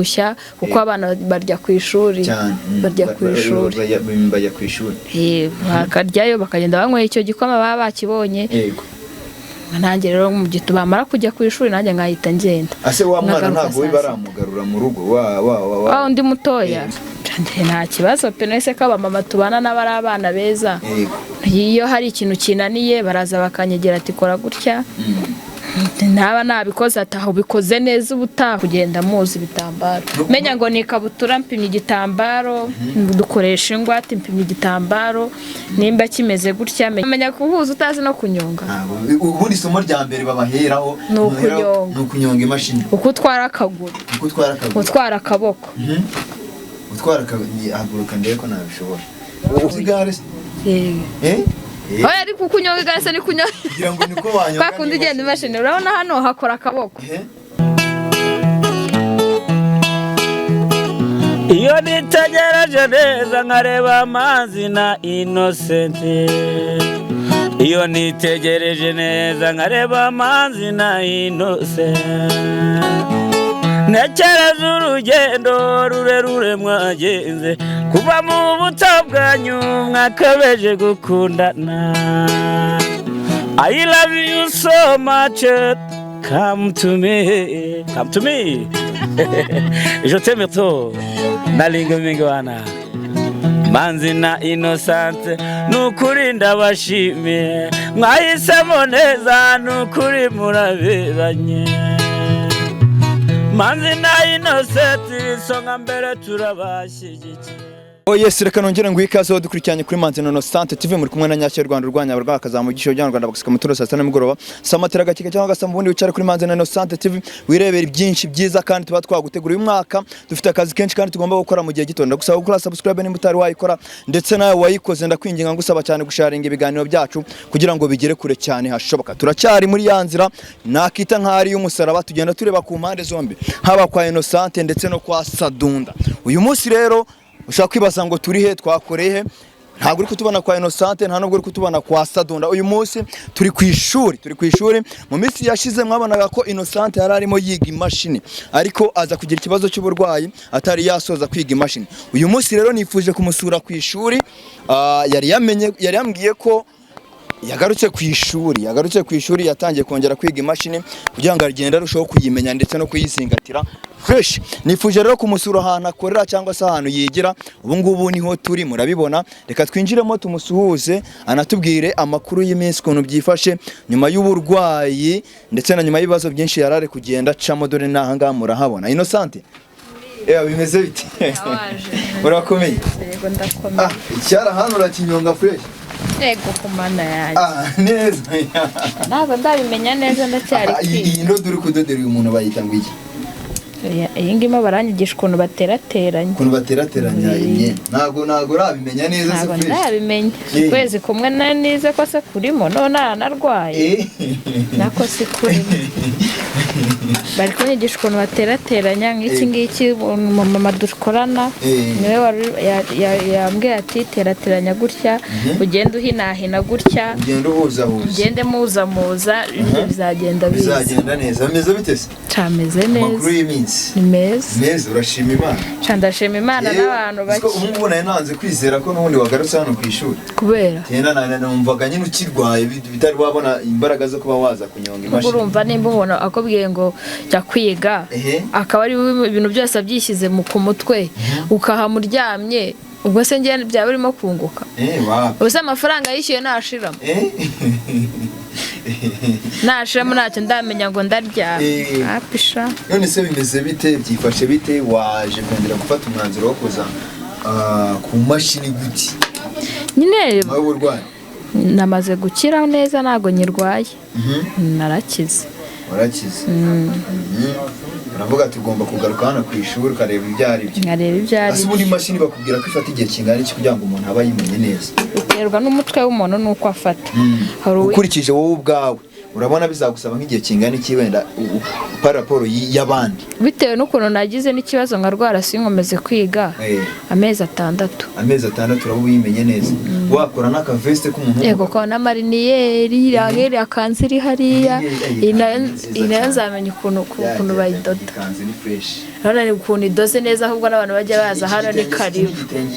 gushya kuko abana barya ku ishuri bajya ku ishuri bakaryayo bakagenda banyweye icyo gikoma baba bakibonye nanjye rero mu gihe bamara kujya ku ishuri nanjye nkahita ngenda ase wa mwana ntabwo baramugarura mu rugo wa undi mutoya nta kibazo pe nese ko abamama tubana n'abari abana beza iyo hari ikintu kinaniye baraza bakanyegera ati kora gutya ntaba nabikoze ataho bikoze neza ubutaha kugenda muzi ibitambaro menya ngo ni ikabutura mpimye igitambaro dukoresha ingwate mpimye igitambaro nimba kimeze gutya menya kuhuza utazi no kunyonga ubundi somo rya mbere babaheraho no kunyonga imashini uko utwara akaguru utwara akaboko utwara ahaguruka ndebe ko nabishobora usigare oya ariko kunyonga igare ni kunyonga kugira ngo niko wanyonga bakundi igenda imashini urabona hano hakora akaboko iyo nitegereje neza nkareba amazi na Innocent iyo nitegereje neza nkareba amazi na Innocent ntekereza urugendo rurerure mwagenze kuva mu buto bwanyu mwakabeje gukundana I love you so much come to me je t'aime trop nalingo mingwana manzi na Innocent nukuri ndabashimiye mwahisemo neza nukuri muraberanye manzi na Innocent songa mbere turabashyigikiye yes reka nongere ngo ikaze dukurikiranye kuri Manzi na Innocent TV muri kumwe na Nyashya Rwanda rwanya barwakaza mu gisho cy'u Rwanda bakasika muturo saa 7 mugoroba samatera gakike cyangwa gasa mubundi wicara kuri Manzi na Innocent TV wirebera byinshi byiza kandi tuba twagutegura uyu mwaka dufite akazi kenshi kandi tugomba gukora mu gihe gitondo gusaba gukora subscribe nimba utari wayikora ndetse nawe wayikoze ndakwinginga ngusaba cyane gusharinga ibiganiro byacu kugira ngo bigere kure cyane hashoboka turacyari muri yanzira nakita nk'ari y'umusaraba tugenda tureba ku mpande zombi haba kwa Innocent ndetse no kwa Sadunda uyu munsi rero ushaka kwibaza ngo turi he twakoreye ntabwo uri kutubona kwa Innocent nta nubwo uri kutubona kwa Sadunda uyu munsi turi ku ishuri mu minsi yashize mwabonaga ko Innocent yari arimo yiga imashini ariko aza kugira ikibazo cy'uburwayi atari yasoza kwiga imashini uyu munsi rero nifuje kumusura ku ishuri yari yambwiye ko yagarutse ku ishuri yatangiye kongera kwiga imashini kugira ngo agende arushaho kuyimenya ndetse no kuyisingatira fresh nifuje rero kumusura ahantu akorera cyangwa se ahantu yigira ubu ngubu niho turi murabibona reka twinjiremo tumusuhuze anatubwire amakuru y'iminsi ukuntu byifashe nyuma y'uburwayi ndetse na nyuma y'ibibazo byinshi yarare kugenda camo dore nahanga murahabona Innocent bimeze bite urakomeye yego ndakomeye icyara hano urakinyonga fresh ego kumana yaje neza ntabwo ndabimenya neza ndacyari iyi ndo duri kudodera uyu muntu bayita ngo iki iyi ngima baranyigisha ukuntu baterateranya ntabwo urabimenya neza ntabwo ndabimenya kwezi kumwe nanize ko se kurimo none aranarwaye nako si kurimo bari kunyigisha ukuntu baterateranya nk'iki ngiki mama dukorana niwe yambwiye ati terateranya gutya ugenda uhinahina gutya ugende muza bizagenda neza bimeze bite se cameze neza makuru y'iminsi ni meza urashima Imana ndashima Imana n'abantu bake ubu ngubu nanze kwizera ko n'ubundi wagarutse hano ku ishuri kubera numvaga nyine ukirwaye bitari wabona imbaraga zo kuba waza kunyonga imashini urumva nimba ubona akubwiye ngo jya kwiga akaba ari ibintu byose abyishyize ku mutwe ukahamuryamye ubwo se ngiye byaba birimo kunguka ubuse amafaranga yishyuye nashiramo nashiramo ntacyo ndamenya ngo ndarya apisha none se bimeze bite byifashe bite waje kongera gufata umwanzuro wo kuza ku mashini guti nyine uburwayi namaze gukira neza ntago nyirwaye narakize warakize uravuga tugomba kugaruka hano ku ishuri ukareba ibyari byo ase ubundi imashini bakubwira ko ifata igihe kingana iki kugira ngo umuntu aba yimenye neza biterwa n'umutwe w'umuntu n'uko afata ukurikije wowe ubwawe urabona bizagusaba nk'igihe kingana iki wenda paraporo y'abandi bitewe n'ukuntu nagize n'ikibazo nkarwara sinkomeze kwiga amezi 6 uraba uyimenye neza wakora n'akaveste k'umuntu yego ko na mariniyeri yagere akansiri hariya inazamenya ukuntu bayidoda kanzi ni fresh rero ni ukuntu idoze neza ahubwo n'abantu bajya baza hano ni karibu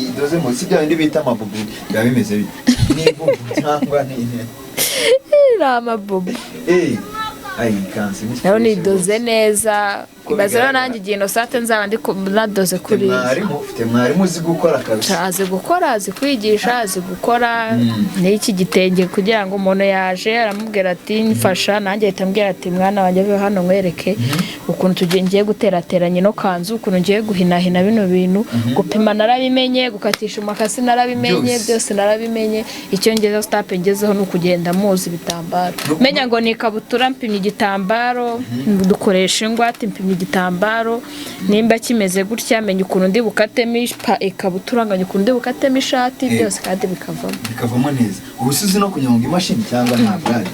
idoze mu si bya bindi bita amabubu biba bimeze bite n'ibubu cyangwa n'ine amabubu ayi kanzi ni rero ni idoze neza bazara nanjye igihe Innocent nzaba ndi nadoze kuri mwarimu uzi gukora kabisa azi gukora azi kwigisha azi gukora n'iki gitenge kugira ngo umuntu yaje aramubwira ati mfasha nanjye ahita ati mwana wanjye ave hano nkwereke ukuntu tugiye guterateranya no kanzu ukuntu ngiye guhinahina bino bintu gupima narabimenye gukatisha umakasi narabimenye byose narabimenye icyo ngeze stop ngezeho no kugenda muzi bitambaro menya ngo ni kabutura mpimye igitambaro dukoresha ingwate mpimye igitambaro nimba kimeze gutya menya ukuntu ndi bukatemo ikabutura nganya ukuntu ndi bukatemo ishati byose kandi bikavamo neza ubusizi no kunyonga imashini cyangwa ntabwo ari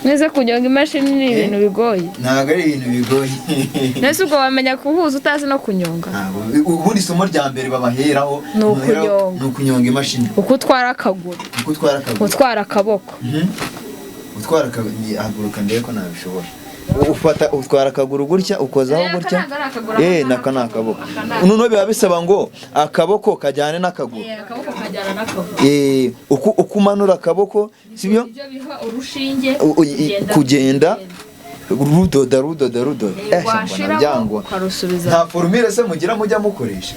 neza kunyonga imashini ni ibintu bigoye ntabwo ari ibintu bigoye nese ubwo wamenya kuhuza utazi no kunyonga ubundi isomo rya mbere babaheraho ni ukunyonga imashini uko utwara akaguru utwara akaboko utwara haguruka ndebe ko nabishobora utwara akaguru gutya ukozaho gutya naka ni akaboko noneho biba bisaba ngo akaboko kajyane n'akaguru uko umanura akaboko sibyo kugenda rudoda byangwa nta formule se mugira mujya mukoresha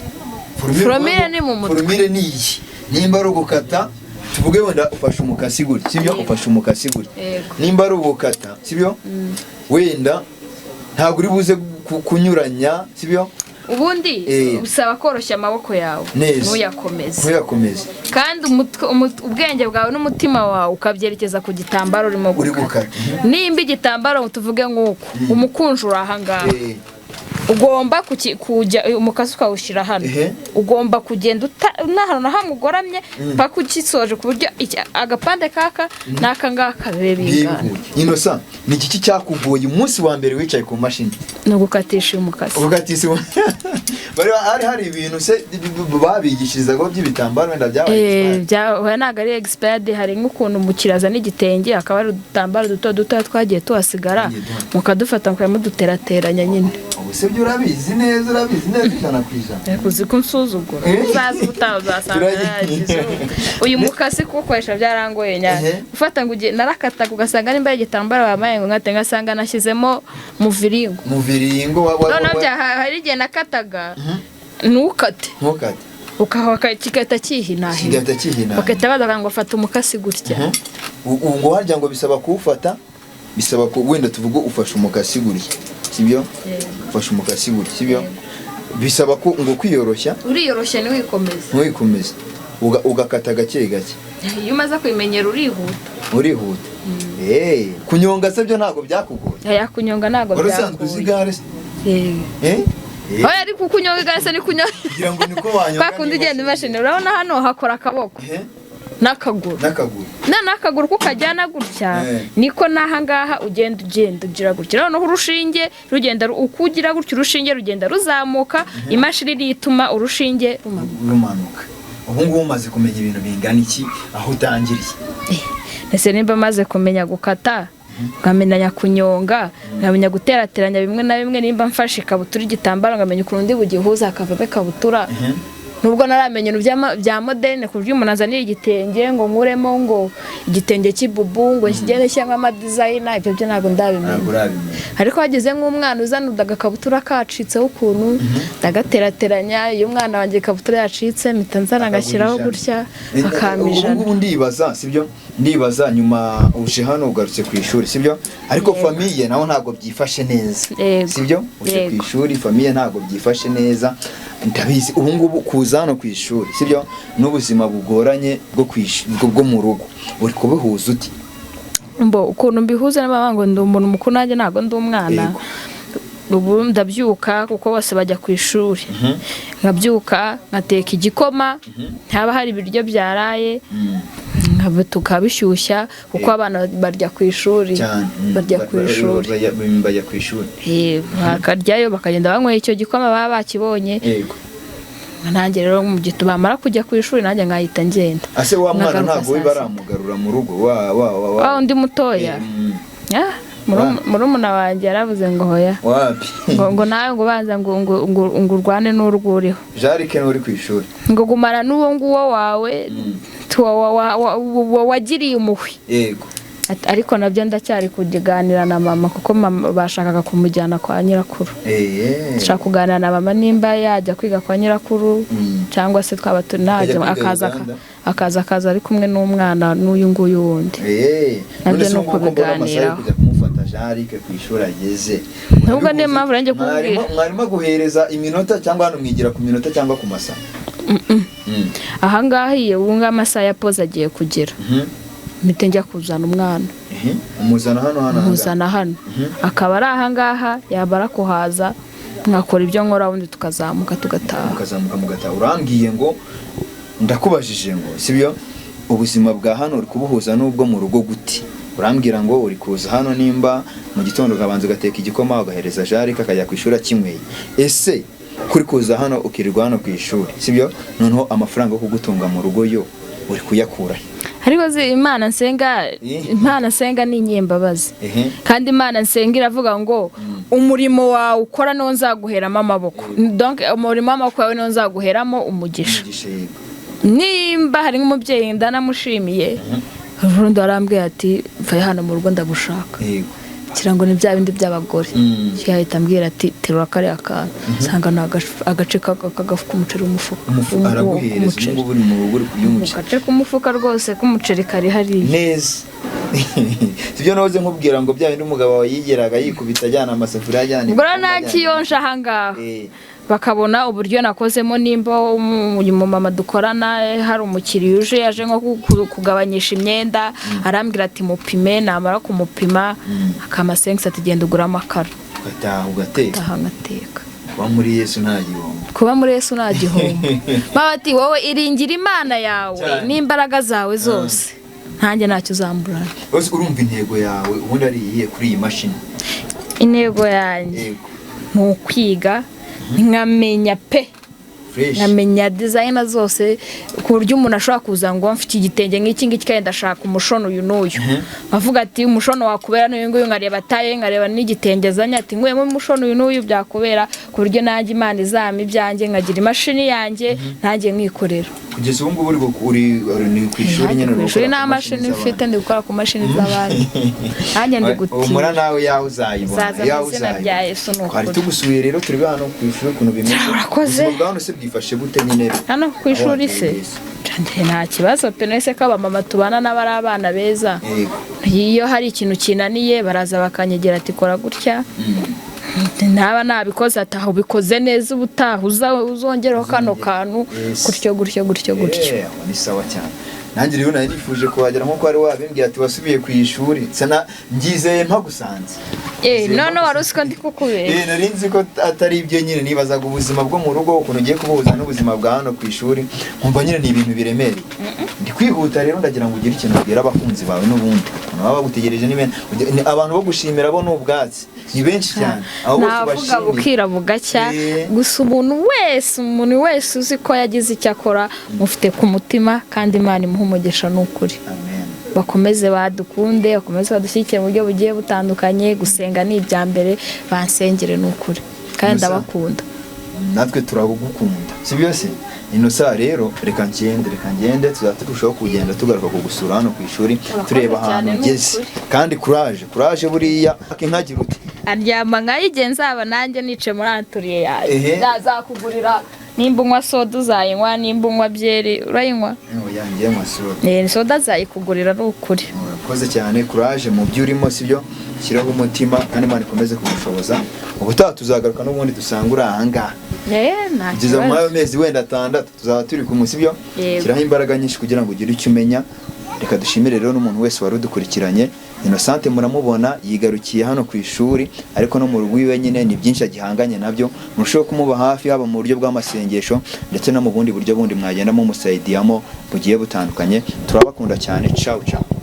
formule ni mu mutwe formule ni iyi nimba ari ugukata tuvuge wenda ufashe umukasi gutya sibyo ufashe umukasi gutya nimba ari ugukata sibyo wenda ntabwo uri buze kunyuranya sibyo ubundi usaba koroshya amaboko yawe ntuyakomeze kandi ubwenge bwawe n'umutima wawe ukabyerekeza ku gitambaro urimo gukata nimba igitambaro tuvuge nk'uko umukunjura aha ngaha ugomba kujya umukasi ukawushyira hano ugomba kugenda n'ahantu na hamwe ugoramye paka ukisoje ku buryo agapande kaka n'aka ngaka bibe bingana Innocent ni iki cyakugoye umunsi wa mbere wicaye ku mashini ni ugukatisha umukasi hari ibintu se babigishirizaga by'ibitambaro wenda byabaye ntabwo ari expired hari nk'ukuntu mukiraza n'igitenge akaba ari udutambaro duto twagiye tuhasigara mukadufata mukaduterateranya nyine ubusebye urabizi neza ijana kuzi ko nsuzugura uzazi ubutaha uzasanga yagize uyu mukasi kuwukoresha byarangoye nyane ufata ngo narakataga ugasanga nimba igitambaro bamaye ngo nkate ngasanga nashyizemo muviringo noneho hari igihe nakataga ntukate kigahita kihinahina bagahita bazaga ngo fata umukasi gutya ngo harya ngo bisaba kuwufata bisaba ko wenda tuvuge ufashe umukasi gutya sibyo ufashe umukasi gutya sibyo bisaba ko ngo kwiyoroshya uriyoroshya ntiwikomeze ugakata gake gake iyo umaze kubimenyera urihuta kunyonga se byo ntabwo byakugoye kunyonga ntabwo byakugoye ariko kunyonga igare se ni kunyonga kugira ngo niko wanyonga bakundi igenda imashini urabona hano hakora akaboko n'akaguru n'akaguru kukajyana gutya niko n'ahangaha ugenda ugira gutya noneho urushinge rugenda uko ugira gutya urushinge rugenda ruzamuka imashini rituma urushinge rumanuka ubu ngubu umaze kumenya ibintu bingana iki aho utangiriye ese nimba maze kumenya gukata nkamenya kunyonga nkamenya guterateranya bimwe na bimwe nimba mfashe ikabutura igitambaro nkamenya ukuntu ndi bugihuza hakavamo ikabutura nubwo naramenye bya moderne ku buryo umuntu azanira igitenge ngo nkuremo ngo igitenge cy'ibubu ngo kigende cyangwa amadizayina ibyo byo ntabwo ndabimenya ariko hageze nk'umwana uzana agakabutura kacitseho ukuntu ndagaterateranya iyo umwana wanjye ikabutura yacitse mpita nzana agashyiraho gutya akamijana ubu ndibaza sibyo ndibaza nyuma uje hano ugarutse ku ishuri sibyo ariko famiye naho ntabwo byifashe neza sibyo uje ku ishuri famiye ntabwo byifashe neza ndabizi ubu ngubu kuza hano ku ishuri sibyo n'ubuzima bugoranye bwo mu rugo uri kubihuza uti ukuntu mbihuza n'abana ngo ndi umuntu mukuru nanjye ntabwo ndi umwana ubu ndabyuka kuko bose bajya ku ishuri nkabyuka nkateka igikoma haba hari ibiryo byaraye tukabishyushya kuko abana barya ku ishuri bajya ku ishuri bakaryayo bakagenda banyweye icyo gikoma baba bakibonye. Nanjye rero mu gihe bamara kujya ku ishuri nanjye nkahita ngenda. Ase wa mwana ntabwo baramugarura mu rugo wa undi mutoya murumuna wanjye yaravuze ngo hoya ngo nawe ngo banza ngo urwane n'urwuriho Jarike uri ku ishuri ngo gumara n'uwo nguwo wawe wagiriye umuhwi. Yego ariko nabyo ndacyari kuganira na mama kuko mama bashakaga kumujyana kwa nyirakuru. Nshaka kuganira na mama nimba yajya kwiga kwa nyirakuru cyangwa se twaba tunajya akaza ari kumwe n'umwana n'uyu nguyu wundi. Nabyo nuko biganira kumufata Jarike ku ishuri ageze. Nubwo niyo mpamvu nanjye kubwira mwarimo guhereza iminota cyangwa hano mwigira ku minota cyangwa ku masaha. Aha ngaha iyo wunga amasaha ya pause agiye kugera. Mpite njya kuzana umwana. Umuzana hano akaba ari aha ngaha yabara kuhaza nkakora ibyo nkora ubundi tukazamuka tugataha. Urambwiye ngo ndakubajije ngo sibyo ubuzima bwa hano uri kubuhuza n'ubwo mu rugo guti. Urambwira ngo uri kuza hano nimba mu gitondo ukabanza ugateka igikoma ugahereza Jarike akajya ku ishuri akimweye. Ese kuri kuza hano ukirirwa hano ku ishuri sibyo noneho amafaranga yo kugutunga mu rugo yo uri kuyakura? Ariko Imana nsenga ni inyembabazi. Kandi Imana nsenga iravuga ngo umurimo wawe ukora no nzaguheramo amaboko. Donc umurimo w'amaboko yawe no nzaguheramo umugisha. Nimba hari nk'umubyeyi ndanamushimiye urundi arambwiye ati mva hano mu rugo ndagushaka. Kirango ni bya bindi by'abagore. Cyahita ambwira ati terura kare akantu sanga na agace kagafuka umuceri umufuka araguhereza ngo buri mu rugo uri kuyumuca agace kumufuka rwose kumuceri kari hari neza. Sibyo noze nkubwira ngo bya bindi umugabo wawe yigeraga yikubita ajyana amasafuriya ajyana ubwo nakiyonsha aha ngaha bakabona uburyo nakozemo nimba uyu mama dukorana hari umukiriya uje yaje nko kugabanyisha imyenda arambwira ati mupime namara kumupima akamasengi ati genda ugura amakara ugateka kuba muri Yesu nta gihombo baba ati wowe iringira Imana yawe n'imbaraga zawe zose ntanjye ntacyo uzamburana. Urumva intego yawe ubundi ari iyihe kuri iyi mashini? Intego yanjye ni ukwiga nkamenya nkamenya designer zose ku buryo umuntu ashobora kuza ngo mfite igitenge nk'iki ngiki kandi ndashaka umushono uyu n'uyu avuga ati umushono wakubera n'uyu nguyu nkareba taye nkareba n'igitenge zanya ati nguyemo umushono uyu n'uyu byakubera ku buryo nanjye Imana izama ibyanjye nkagira imashini yanjye ntanjye nkikorera. Kugeza ubu ngubu uri ku ishuri nyine ku ishuri nta mashini mfite ndi gukora ku mashini z'abandi nanjye ndi gutinya umura nawe yaho uzayibona yaho uzayibona twari tugusuye rero turi hano ku ishuri ukuntu bimeze urakoze bwano se bwifashe gute nyine hano ku ishuri se nta kibazo pe nese ko abamama tubana n'abari abana beza iyo hari ikintu kinaniye baraza bakanyegera ati kora gutya ntaba nabikoze ataho bikoze neza ubutaha uzongeraho kano kantu gutyo ni sawa cyane. Nanjye rero nari nifuje kuhagera nko kwari wabimbwiye ati wasubiye ku ishuri sana ngizeye mpagusanze none warusiko ndi kukubera nari nzi ko atari ibyo nyine nibazaga ubuzima bwo mu rugo ukuntu ugiye kubuhuza n'ubuzima bwa hano ku ishuri nkumva nyine ni ibintu biremereye. Ndi kwihuta rero ndagira ngo ugire ikintu ubwira abakunzi bawe n'ubundi baba bagutegereje abantu bo gushimira bo n'ubwatsi ni benshi cyane aho navuga bukira bugacya gusa umuntu wese uzi ko yagize icyo akora mufite ku mutima kandi Imana imuha umugisha n'ukuri. Bakomeze badukunde bakomeze badushyigikire mu buryo bugiye butandukanye gusenga ni ibya mbere bansengere n'ukuri kandi ndabakunda natwe turabugukunda si byose inosa rero reka ngende tuzaturushaho kugenda tugaruka kugusura hano ku ishuri tureba ahantu ugeze kandi courage buriya akinkagira uti aryama nkayigenza aba nanjye nice muri anturiye yaje nazakugurira nimba unywa soda uzayinywa nimba unywa byeri urayinywa yanjye nywa soda soda zayikugurira n'ukuri. Urakoze cyane courage mu byo urimo sibyo shyiraho umutima kandi Imana ikomeze kumushoboza ubutaha tuzagaruka n'ubundi dusangura ahangaha nta mu mezi wenda 6 tuzaba turi ku munsi byo shyiraho imbaraga nyinshi kugira ngo ugire icyo umenya. Reka dushimire rero n'umuntu wese wari udukurikiranye Innocent muramubona yigarukiye hano ku ishuri ariko no mu rugo iwe nyine ni byinshi agihanganye nabyo, murushaho kumuba hafi haba mu buryo bw'amasengesho ndetse no mu bundi buryo bundi mwagenda mumusayidiyamo bugiye butandukanye. Turabakunda cyane, ciao ciao.